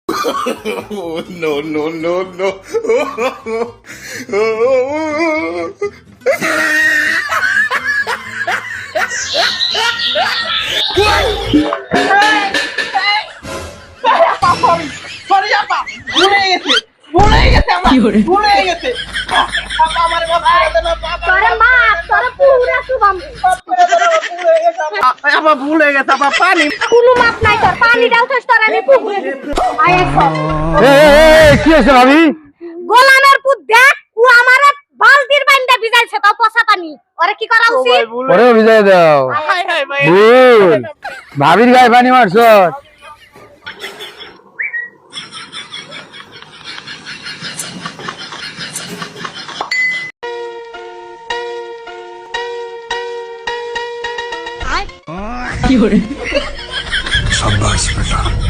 Oh, no, no, no, no. Sorry আপা, ভুলে গেছে আমার, ভুলে গেছে। আপা আমার মাফ করে দেন আপা, তোরে মাপ তোরে পুরা শুভম আপা ভুল হয়ে গেছে আপা, পানি কোনো মাপ নাই তোর পানি দাও তো তোর আমি পুকুরে আইছো কি আছে ভাবি? গোলামের পুত দেখ ও আমারে বালতির বাইন্দা ভিজাইছে তো পচা পানি ওরে কি করা উচিত ওরে ভিজাই দাও। হাই হাই ভাই, ভুল ভাবির গায়ে পানি মারছ। शाबाश बेटा।